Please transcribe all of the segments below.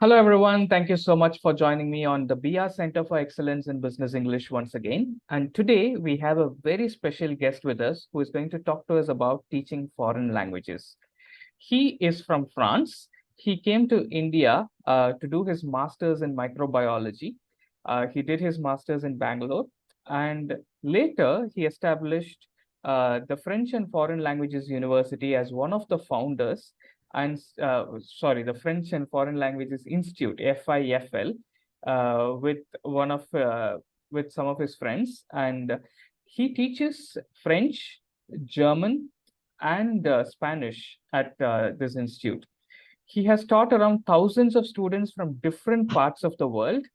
Hello, everyone. Thank you so much for joining me on the BR Center for Excellence in Business English once again. And today we have a very special guest with us who is going to talk to us about teaching foreign languages. He is from France. He came to India to do his master's in microbiology. He did his master's in Bangalore. And later, he established the French and Foreign Languages University as one of the founders and the French and Foreign Languages Institute, FIFL, with with some of his friends, and he teaches French, German, and Spanish at this institute. He has taught around thousands of students from different parts of the world.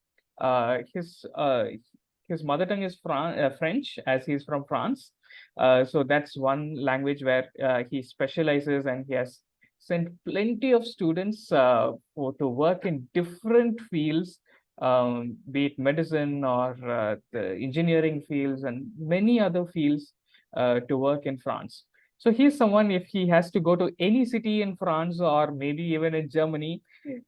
Uh, his uh, his mother tongue is French, as he's from France. So that's one language where he specializes, and he has sent plenty of students to work in different fields, be it medicine or the engineering fields and many other fields to work in France. So he's someone, if he has to go to any city in France or maybe even in Germany,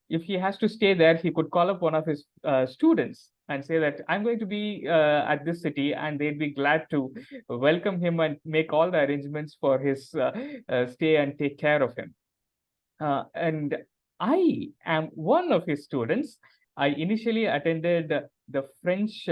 if he has to stay there, he could call up one of his students and say that I'm going to be at this city, and they'd be glad to welcome him and make all the arrangements for his stay and take care of him. And I am one of his students. I initially attended the French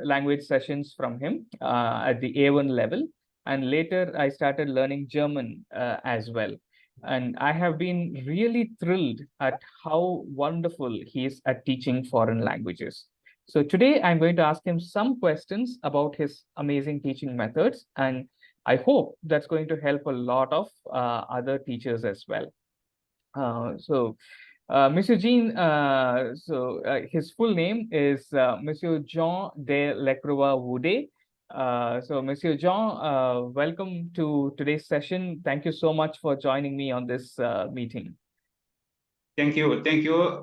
language sessions from him at the A1 level, and later I started learning German as well. And I have been really thrilled at how wonderful he is at teaching foreign languages. So today I'm going to ask him some questions about his amazing teaching methods, and I hope that's going to help a lot of other teachers as well. Monsieur Jean, his full name is Monsieur Jean de Lecroix Woudet. Monsieur Jean, welcome to today's session. Thank you so much for joining me on this meeting. Thank you,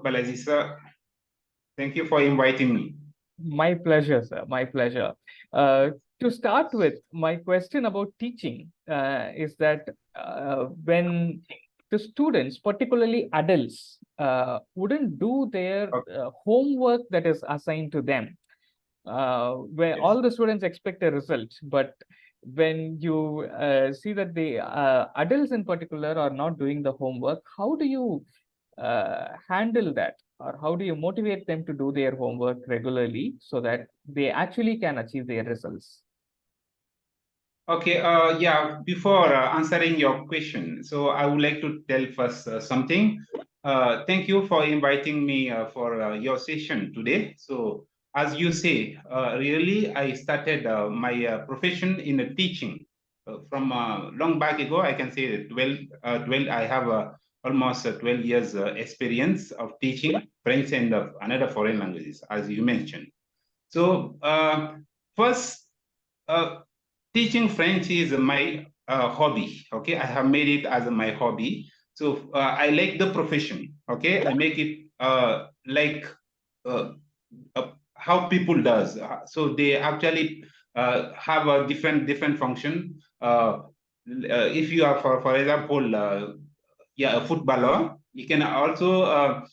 Balaji sir. Thank you for inviting me. My pleasure, sir. My pleasure. To start with, my question about teaching is that when the students, particularly adults, wouldn't do their homework that is assigned to them, where all the students expect a result, but when you see that the adults in particular are not doing the homework, how do you handle that? Or how do you motivate them to do their homework regularly so that they actually can achieve their results? Okay, yeah, before answering your question, so I would like to tell first something. Thank you for inviting me for your session today. So, as you say, really, I started my profession in teaching from long back ago. I can say 12, I have almost 12 years experience of teaching French and another foreign languages, as you mentioned. So, first, teaching French is my hobby. Okay, I have made it as my hobby. So I like the profession. Okay, I make it like uh, how people does. So they actually have a different function. If you are, for example, yeah, a footballer, you can also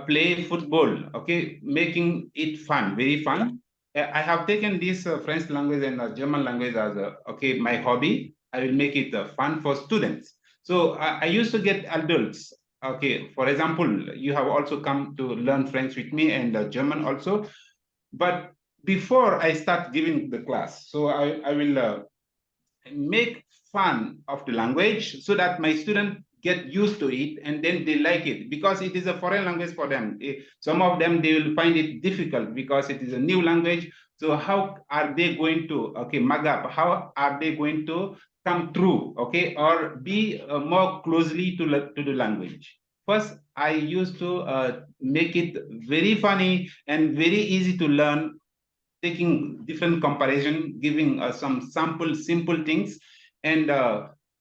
play football. Okay, making it fun, very fun. I have taken this French language and German language as okay, my hobby. I will make it fun for students. So I used to get adults. Okay, for example, you have also come to learn French with me and German also. But before I start giving the class, so I will make fun of the language so that my students get used to it and then they like it because it is a foreign language for them. Some of them, they will find it difficult because it is a new language. So how are they going to, okay, mug up? How are they going to come through, okay, or be more closely to the language? First, I used to make it very funny and very easy to learn, taking different comparison, giving some sample simple things, and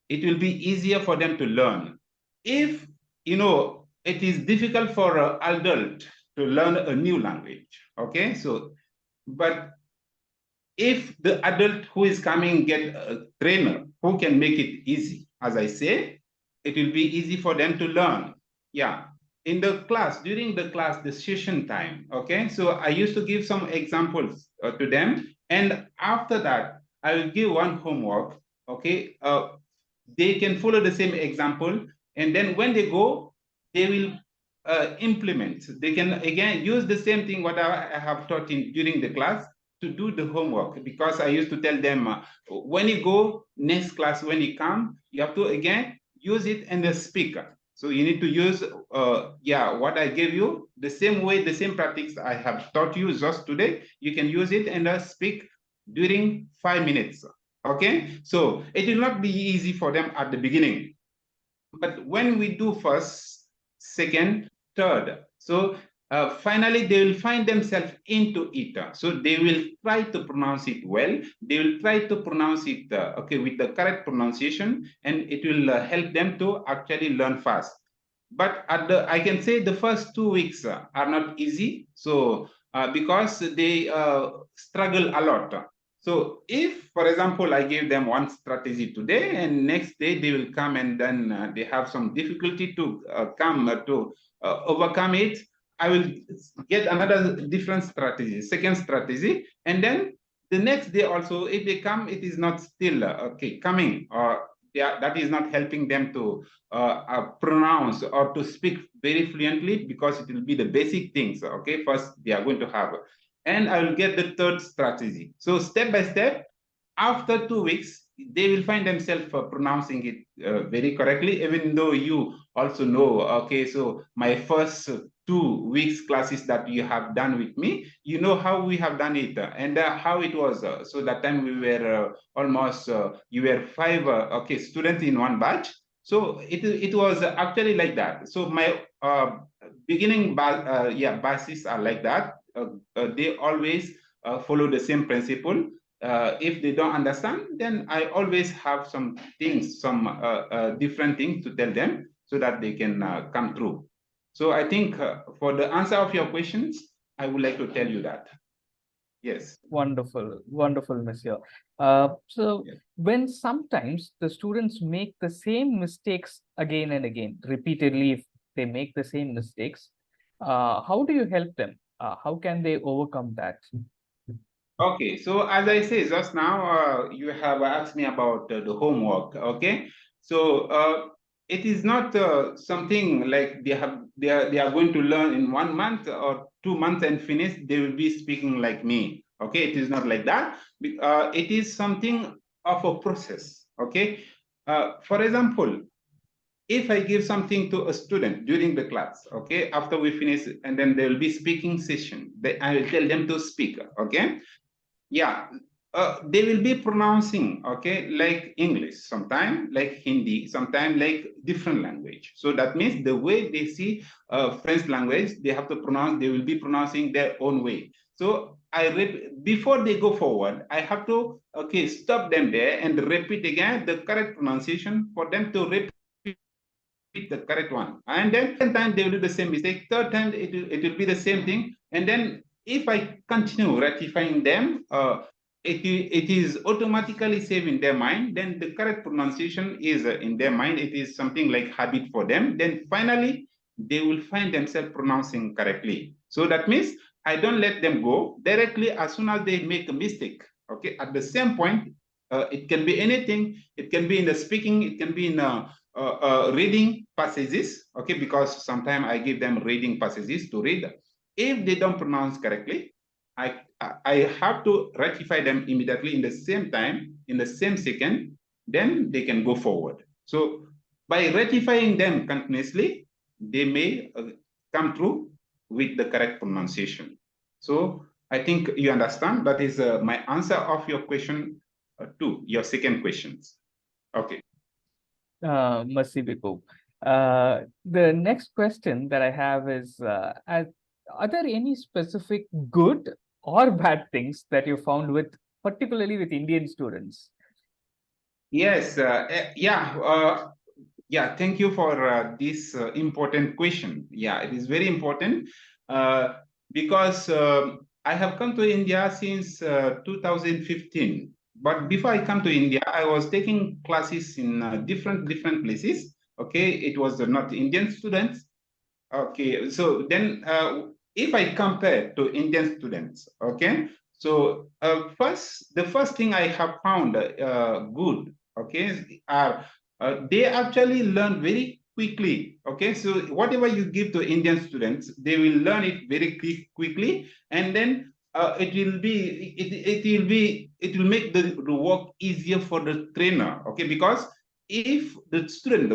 it will be easier for them to learn. If it is difficult for an adult to learn a new language, okay, so but if the adult who is coming get a trainer who can make it easy, as I say, it will be easy for them to learn. Yeah. in the class, during the class, the session time, okay? So I used to give some examples to them. And after that, I will give one homework, okay? They can follow the same example. And then when they go, they will implement. They can, again, use the same thing what I have taught during the class to do the homework, because I used to tell them, when you go next class, when you come, you have to, again, use it in the speaker. So you need to use, what I gave you, the same way, the same practice I have taught you just today. You can use it and speak during 5 minutes. Okay, so it will not be easy for them at the beginning. But when we do first, second, third, so finally they will find themselves into it. So they will try to pronounce it well. They will try to pronounce it with the correct pronunciation, and it will help them to actually learn fast. But I can say the first 2 weeks are not easy. So because they struggle a lot. So if, for example, I give them one strategy today, and next day they will come and then they have some difficulty to overcome it, I will get another different strategy, second strategy, and then the next day also, if they come, it is not still coming, or that is not helping them to pronounce or to speak very fluently, because it will be the basic things. Okay, first they are going to have, and I will get the third strategy. So step by step, after 2 weeks, they will find themselves pronouncing it very correctly, even though you also know, okay, so my first 2 weeks classes that you have done with me, you know how we have done it and how it was. So that time we were almost, you were 5 students in one batch. So it was actually like that. So my beginning batches are like that. They always follow the same principle. If they don't understand, then I always have some things, some different things to tell them so that they can come through. So I think for the answer of your questions, I would like to tell you that. Yes. Wonderful, wonderful, Monsieur. So Yes. when sometimes the students make the same mistakes again and again, repeatedly, if they make the same mistakes, how do you help them? How can they overcome that? Okay, so as I say just now, you have asked me about the homework. Okay, so it is not something like they are going to learn in 1 month or 2 months and finish. They will be speaking like me. Okay, it is not like that. It is something of a process. Okay, for example, if I give something to a student during the class, okay, after we finish, and then there will be speaking session, I will tell them to speak. Okay, yeah, they will be pronouncing, okay, like English, sometime like Hindi, sometime like different language. So that means the way they see French language, they have to pronounce, they will be pronouncing their own way. So before they go forward, I have to, okay, stop them there and repeat again the correct pronunciation for them to repeat the correct one. And then second time they will do the same mistake. Third time it will be the same thing. And then if I continue rectifying them, it is automatically saved in their mind. Then the correct pronunciation is in their mind. It is something like habit for them. Then finally, they will find themselves pronouncing correctly. So that means I don't let them go directly as soon as they make a mistake. Okay, at the same point, it can be anything. It can be in the speaking. It can be in reading passages, okay, because sometimes I give them reading passages to read. If they don't pronounce correctly, I have to rectify them immediately in the same time, in the same second, then they can go forward. So by rectifying them continuously, they may come through with the correct pronunciation. So I think you understand. That is my answer of your question to your second questions. Okay. Merci beaucoup. The next question that I have is, are there any specific good or bad things that you found with, particularly with Indian students? Yes, yeah. Thank you for this important question. Yeah, it is very important because I have come to India since 2015. But before I come to India, I was taking classes in different places. Okay, it was not Indian students. Okay, so then if I compare to Indian students, okay, so the first thing I have found good, okay, are they actually learn very quickly. Okay, so whatever you give to Indian students, they will learn it very quickly, and then it will make the work easier for the trainer. Okay, because if the student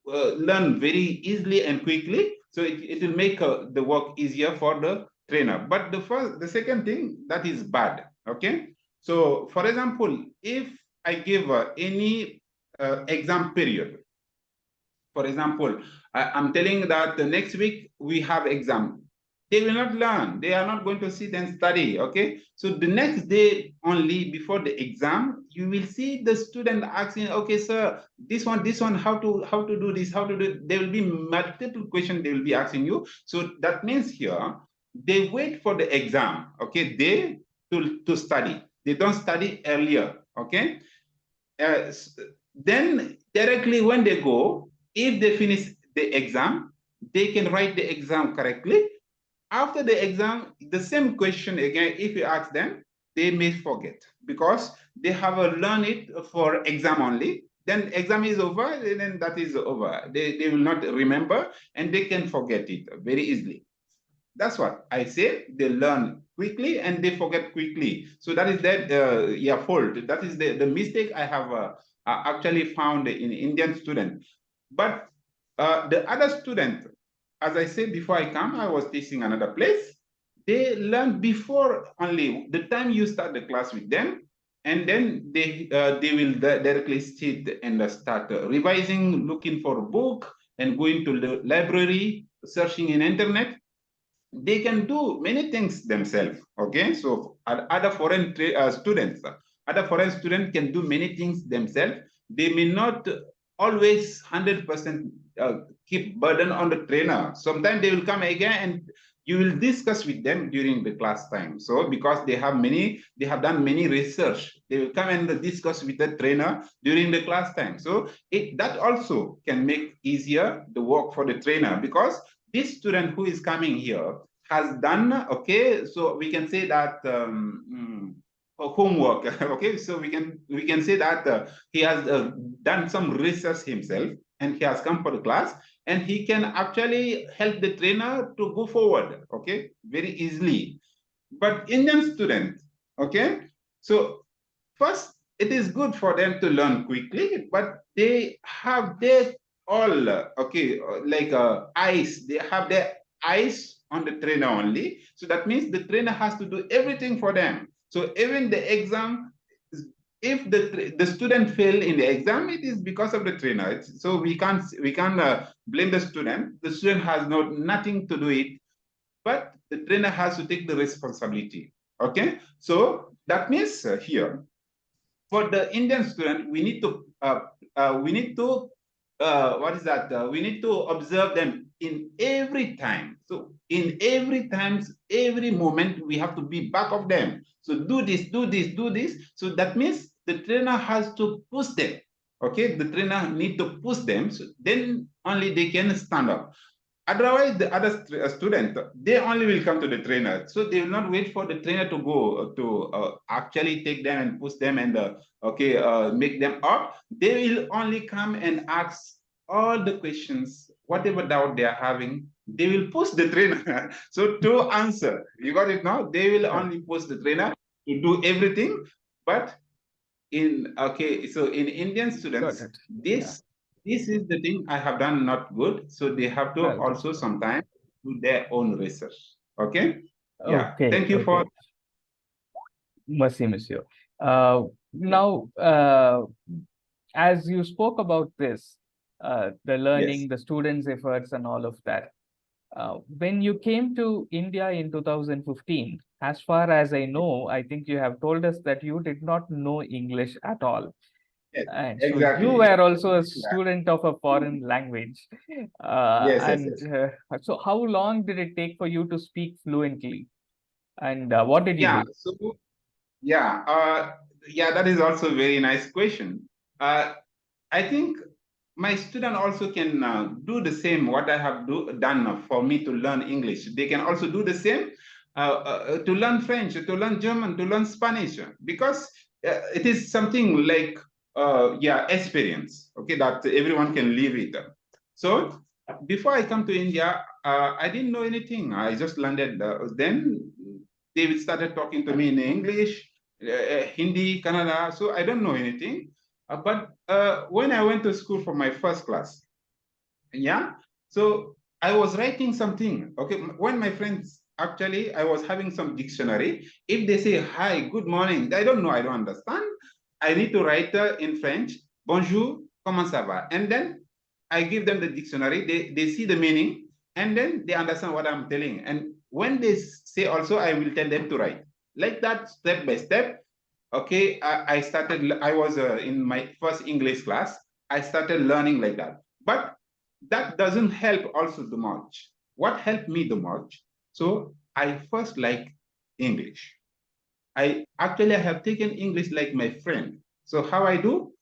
learn very easily and quickly, so it will make the work easier for the trainer. But the second thing that is bad. Okay, so for example, if I give any exam period, for example, I'm telling that the next week we have exam. They will not learn. They are not going to sit and study. Okay. So the next day only before the exam, you will see the student asking, okay, sir, this one, how to do this, how to do. There will be multiple questions they will be asking you. So that means here they wait for the exam. Okay, they to study. They don't study earlier. Okay. Uh, then directly when they go, if they finish the exam, they can write the exam correctly. After the exam, the same question again, if you ask them, they may forget because they have learned it for exam only. Then exam is over, then that is over. They will not remember and they can forget it very easily. That's what I say. They learn quickly and they forget quickly. So that is their fault. That is the mistake I have actually found in Indian student. But the other student, as I said before I come, I was teaching another place. They learn before only the time you start the class with them, and then they will directly sit and start revising, looking for a book, and going to the library, searching in internet. They can do many things themselves. Okay, so other foreign students, can do many things themselves. They may not always 100% keep burden on the trainer. Sometimes they will come again and you will discuss with them during the class time. So because they have done many research, they will come and discuss with the trainer during the class time. So that also can make easier the work for the trainer, because this student who is coming here has done, okay, so we can say that homework. Okay, so we can say that he has done some research himself and he has come for the class and he can actually help the trainer to go forward, okay, very easily. But Indian students, okay, so first it is good for them to learn quickly, but they have their all okay, like eyes. They have their eyes on the trainer only. So that means the trainer has to do everything for them. So even the exam, if the student fail in the exam, it is because of the trainer. So we can't blame the student. The student has nothing to do it, but the trainer has to take the responsibility. Okay, so that means here for the Indian student, we need to what is that? We need to observe them in every time. So in every times, every moment, we have to be back of them. So do this, do this, do this. So that means the trainer has to push them. Okay, the trainer need to push them. So then only they can stand up. Otherwise, the other student, they only will come to the trainer. So they will not wait for the trainer to go to actually take them and push them and make them up. They will only come and ask all the questions, whatever doubt they are having. They will push the trainer. So to answer, you got it now? They will only push the trainer to do everything. But in Indian students, this is the thing I have done not good. So they have to Well, also sometimes do their own research. Okay. Yeah. okay, Thank you for. Merci, monsieur. Now, as you spoke about this, the Yes. learning, the students' efforts, and all of that, when you came to India in 2015, as far as I know, I think you have told us that you did not know English at all. Yes. And so you Exactly. were also a Yeah. student of a foreign language. Yes. Yes. Yes. So how long did it take for you to speak fluently? And what did you Yeah. do? So yeah. Yeah. That is also a very nice question. I think my student also can do the same what I have done for me to learn English. They can also do the same to learn French, to learn German, to learn Spanish, because it is something like yeah, experience, okay, that everyone can live it. So before I come to India, I didn't know anything. I just landed. Then David started talking to me in English, Hindi, Kannada. So I don't know anything. But when I went to school for my first class, yeah, so I was writing something. Okay, when my friends, actually, I was having some dictionary. If they say hi, good morning, I don't know, I don't understand. I need to write in French, bonjour, comment ça va? And then I give them the dictionary, they see the meaning, and then they understand what I'm telling. And when they say also, I will tell them to write. Like that, step by step. Okay, I started, I was in my first English class. I started learning like that. But that doesn't help also the much. What helped me the much? So I first like English. I have taken English like my friend. So how I do?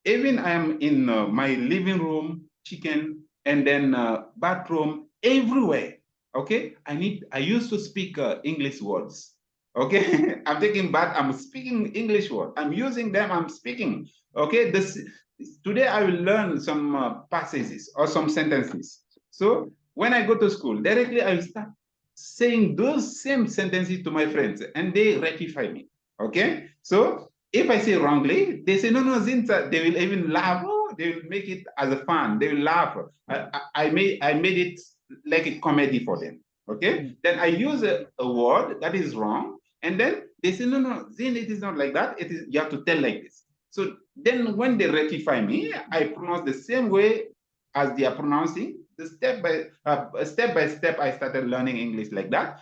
Even I am in my living room, kitchen, and then bathroom, everywhere. Okay, I used to speak English words. Okay, I'm taking bath, I'm speaking English words. I'm using them, I'm speaking. Okay, today I will learn some passages or some sentences. So when I go to school, directly I will start saying those same sentences to my friends, and they rectify me. Okay, so if I say wrongly, they say, no, no, Zinta, they will even laugh. Oh, they will make it as a fun. They will laugh. I made it like a comedy for them. Okay. Mm. Then I use a word that is wrong. And then they say, no, no, Zin, it is not like that. It is, you have to tell like this. So then when they rectify me, I pronounce the same way as they are pronouncing. The step by step, I started learning English like that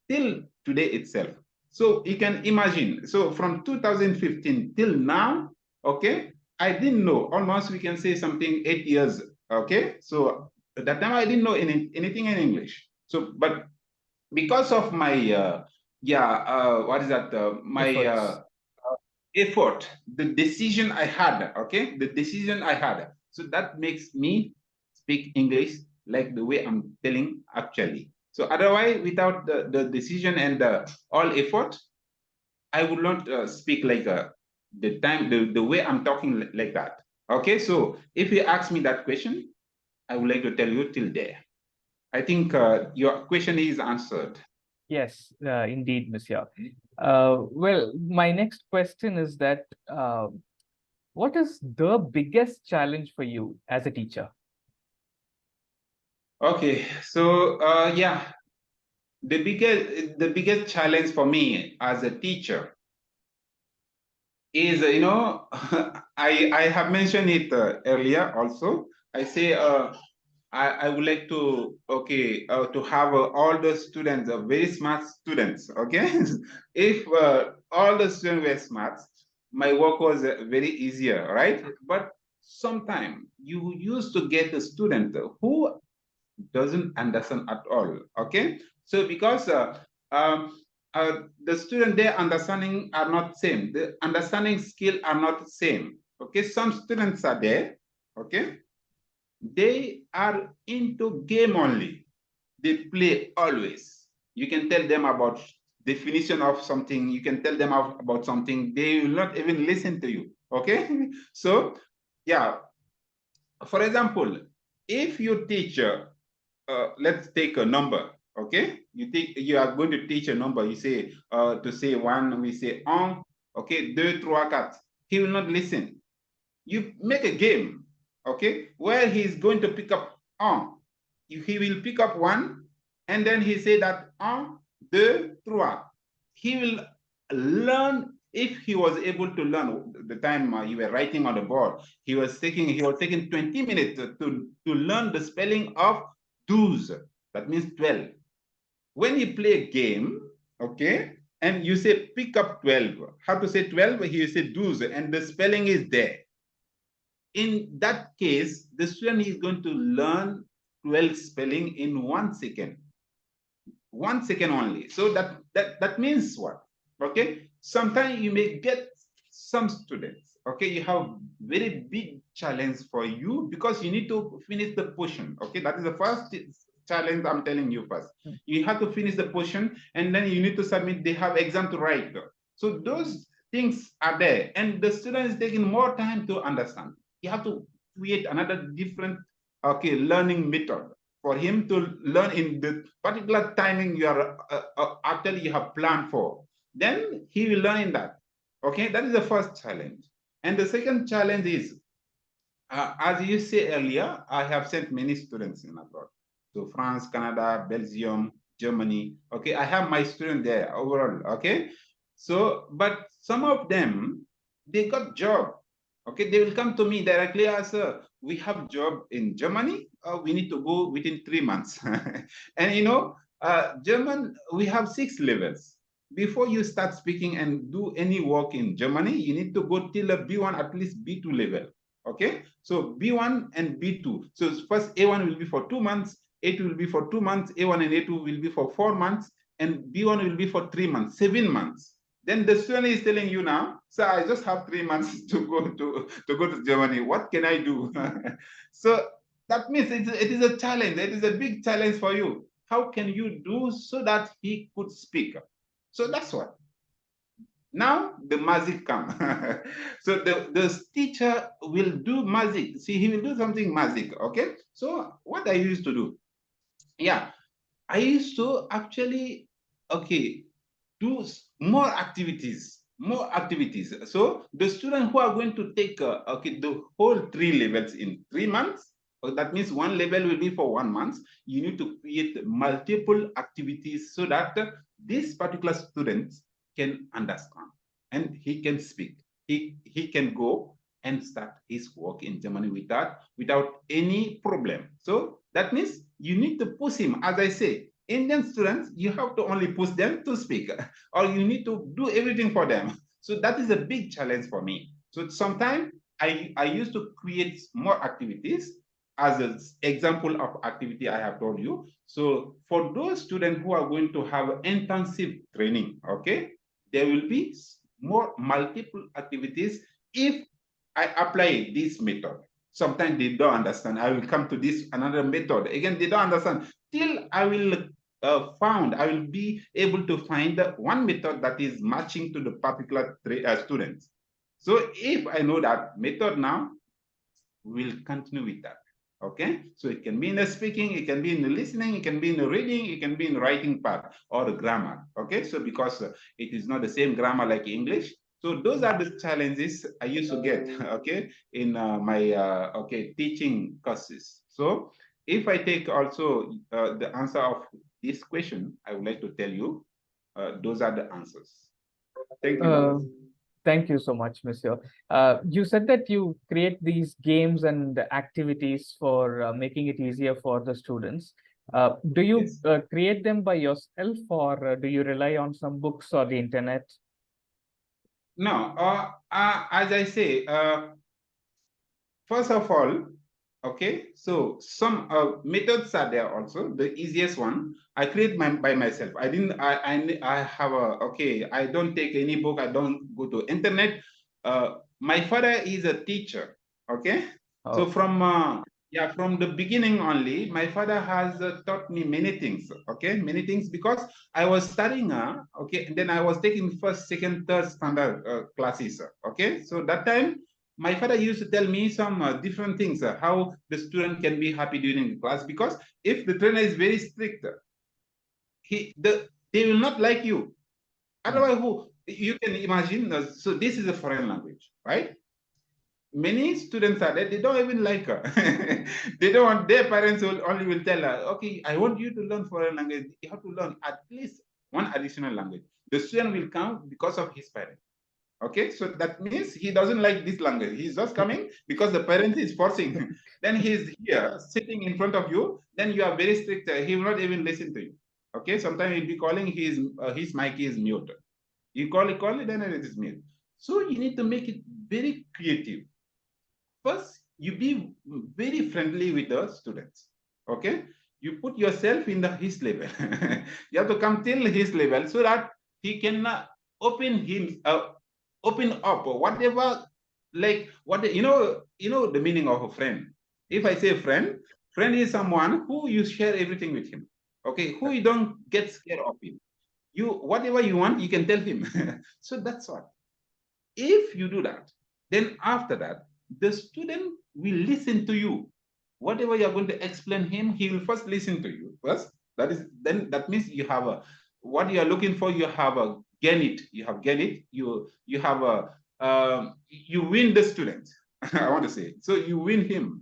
till today itself. So you can imagine, so from 2015 till now, okay, I didn't know, almost we can say something 8 years, okay? So at that time I didn't know anything in English. So, but because of my, what is that? My effort, the decision I had, okay? The decision I had. So that makes me speak English like the way I'm telling actually. So otherwise, without the decision and all effort, I would not speak like the way I'm talking like that. Okay, so if you ask me that question, I would like to tell you till there. I think your question is answered. Yes, indeed, Monsieur. Well, my next question is that what is the biggest challenge for you as a teacher? Okay, so yeah, the biggest challenge for me as a teacher is, I have mentioned it earlier also. I say I would like to, okay, to have all the students, very smart students, okay? If all the students were smart, my work was very easier, right? But sometimes you used to get a student who doesn't understand at all, okay? So because the student, their understanding are not same, the understanding skill are not the same, okay? Some students are there, okay? They are into game only. They play always. You can tell them about definition of something. You can tell them about something. They will not even listen to you. Okay. So, yeah. For example, if you teach, let's take a number. Okay. You are going to teach a number. You say to say one. We say un. Okay. Deux, trois, quatre. He will not listen. You make a game, okay, where he's going to pick up un. He will pick up one, and then he say that un, deux, trois. He will learn. If he was able to learn the time you were writing on the board, he was taking 20 minutes to learn the spelling of douze. That means 12. When you play a game, okay, and you say pick up 12, how to say 12? He say douze, and the spelling is there. In that case, the student is going to learn 12 spelling in 1 second. 1 second only. So that means what? Okay. Sometimes you may get some students, okay, you have very big challenge for you because you need to finish the portion. Okay, that is the first challenge I'm telling you first. You have to finish the portion and then you need to submit. They have exam to write. So those things are there, and the student is taking more time to understand. You have to create another different learning method for him to learn in the particular timing you are actually you have planned for. Then he will learn in that. Okay, that is the first challenge. And the second challenge is, as you say earlier, I have sent many students in abroad. So France, Canada, Belgium, Germany. Okay, I have my student there overall. Okay, so but some of them, they got job. Okay, they will come to me directly as, we have job in Germany. We need to go within 3 months. And German, we have 6 levels. Before you start speaking and do any work in Germany, you need to go till a B1, at least B2 level. Okay, so B1 and B2. So first A1 will be for 2 months, A2 will be for 2 months, A1 and A2 will be for 4 months, and B1 will be for 3 months, 7 months. Then the student is telling you now, so I just have 3 months to go to Germany. What can I do? So that means it is a challenge. It is a big challenge for you. How can you do so that he could speak? So that's what. Now the magic come. So the teacher will do magic. See, he will do something magic. Okay. So what I used to do, yeah, I used to actually, okay, do more activities. More activities. So the students who are going to take the whole 3 levels in 3 months, that means one level will be for 1 month. You need to create multiple activities so that this particular student can understand and he can speak. He can go and start his work in Germany without any problem. So that means you need to push him. As I say, Indian students, you have to only push them to speak, or you need to do everything for them. So that is a big challenge for me. So sometimes I used to create more activities as an example of activity I have told you. So for those students who are going to have intensive training, okay, there will be more multiple activities if I apply this method. Sometimes they don't understand. I will come to this another method. Again, they don't understand. Till I will I will be able to find one method that is matching to the particular students. So if I know that method now, we'll continue with that. Okay, so it can be in the speaking, it can be in the listening, it can be in the reading, it can be in the writing part or the grammar. Okay, so because it is not the same grammar like English. So those are the challenges I used to get, okay, in my teaching courses. So if I take also the answer of this question, I would like to tell you those are the answers. Thank you. Thank you so much, Monsieur. You said that you create these games and activities for making it easier for the students. Do you Yes. create them by yourself, or do you rely on some books or the internet? No, as I say, first of all, okay, so some methods are there also. The easiest one, I create by myself. I have a, okay, I don't take any book, I don't go to internet. My father is a teacher, okay? So Oh, from the beginning only, my father has taught me many things, okay? Many things because I was studying, okay, and then I was taking first, second, third standard classes, okay? So that time, my father used to tell me some different things, how the student can be happy during the class, because if the trainer is very strict, they will not like you. hmm. Otherwise, who you can imagine, so this is a foreign language, right? Many students are there, they don't even like her. They don't want, their parents will only will tell her, okay, I want you to learn foreign language. You have to learn at least one additional language. The student will come because of his parents. Okay, so that means he doesn't like this language. He's just coming because the parent is forcing. Then he's here sitting in front of you. Then you are very strict. He will not even listen to you. Okay, sometimes he'll be calling his mic is mute. You call it, then it is mute. So you need to make it very creative. First, you be very friendly with the students. Okay, you put yourself in his level. You have to come till his level so that he can open up whatever like what the meaning of a friend. If I say friend is someone who you share everything with him. Okay, who you don't get scared of him. You whatever you want, you can tell him. So that's what. If you do that, then after that, the student will listen to you. Whatever you're going to explain him, he will first listen to you. First, that means you have a what you are looking for, you have a gain it. You have gain it. You have a you win the student. I want to say. So you win him.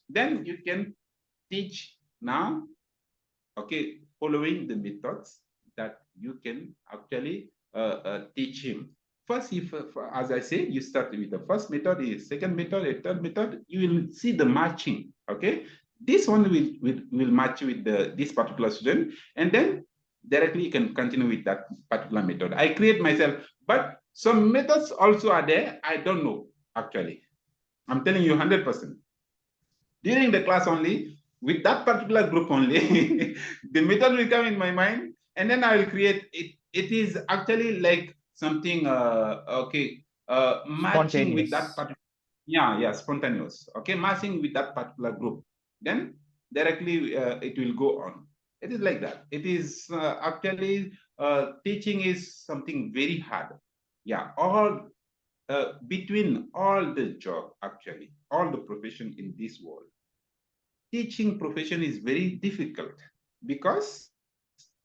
Then you can teach now, okay, following the methods that you can actually teach him. First, if as I say, you start with the first method, the second method, a third method, you will see the matching. Okay, this one will match with this particular student, and then directly you can continue with that particular method. I create myself, but some methods also are there. I don't know actually. I'm telling you 100%. During the class only, with that particular group only, the method will come in my mind, and then I will create it. It is actually like something okay, matching with that Spontaneous. particular, yeah, spontaneous. Okay, matching with that particular group. Then directly it will go on. It is like that. It is actually teaching is something very hard. Yeah, all between all the job, actually all the profession in this world, teaching profession is very difficult. Because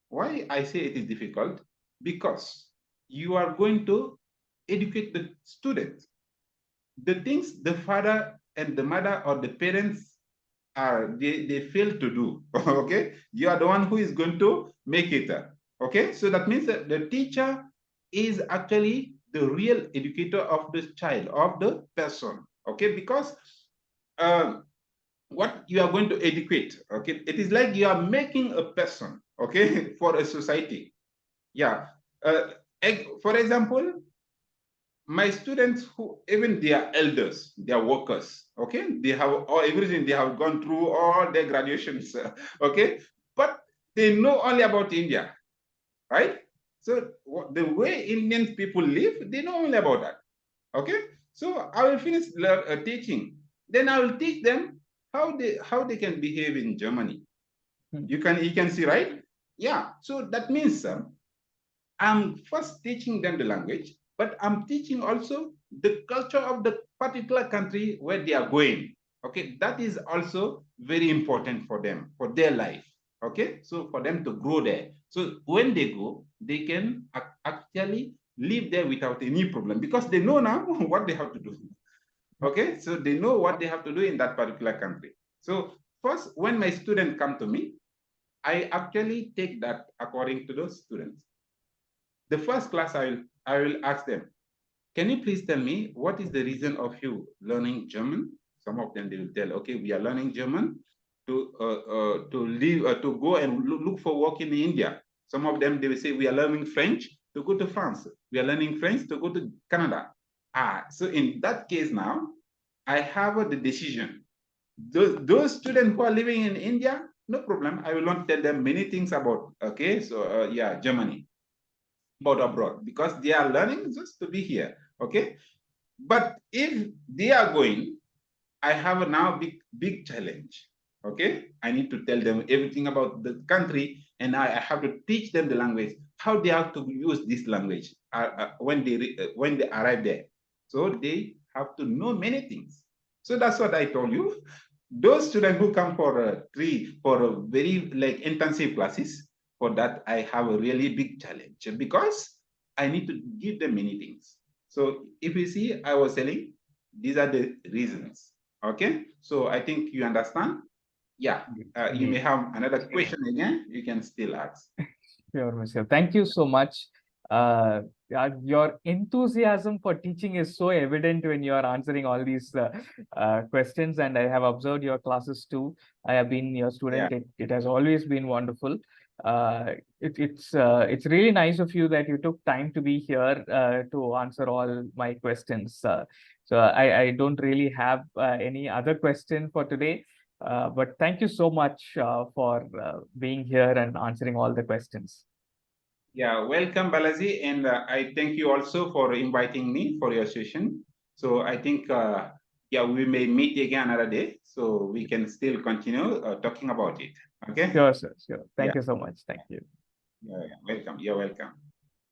why I say it is difficult? Because you are going to educate the student. The things the father and the mother or the parents are they fail to do. Okay, you are the one who is going to make it. Okay, so that means that the teacher is actually the real educator of the child, of the person. Okay, because what you are going to educate, okay, it is like you are making a person, okay, for a society. Yeah, for example, my students who even they are elders, they are workers, okay, they have all everything, they have gone through all their graduations, okay, but they know only about India, right? So the way Indian people live, they know only about that. Okay, so I will finish teaching. Then I will teach them how they can behave in Germany. You can see, right? Yeah. So that means I'm first teaching them the language, but I'm teaching also the culture of the particular country where they are going. Okay, that is also very important for them, for their life. Okay, so for them to grow there. So when they go, they can actually live there without any problem because they know now what they have to do. Okay, so they know what they have to do in that particular country. So first, when my students come to me, I actually take that according to those students. The first class I will ask them, can you please tell me what is the reason of you learning German? Some of them they will tell, okay, we are learning German to live to go and look for work in India. Some of them they will say we are learning French to go to France. We are learning French to go to Canada. So in that case now, I have the decision. Those students who are living in India, no problem. I will not tell them many things about, okay, so yeah, Germany, about abroad, because they are learning just to be here, okay? But if they are going, I have a now big challenge, okay? I need to tell them everything about the country, and I have to teach them the language, how they have to use this language when they arrive there. So they have to know many things. So that's what I told you. Those students who come for a very like intensive classes, for that I have a really big challenge because I need to give them many things. So if you see, I was telling, these are the reasons. Okay, so I think you understand. Yeah, you may have another question again. You can still ask. Sure, Monsieur. Thank you so much. Your enthusiasm for teaching is so evident when you are answering all these questions, and I have observed your classes too. I have been your Yeah. student. It has always been wonderful. It's really nice of you that you took time to be here to answer all my questions. So I don't really have any other question for today. But thank you so much for being here and answering all the questions. Yeah, welcome, Balaji, and I thank you also for inviting me for your session. So I think, yeah, we may meet again another day, so we can still continue talking about it. Okay. Sure, sir. Sure. Thank Yeah. you so much. Thank you. Yeah, welcome. You're welcome.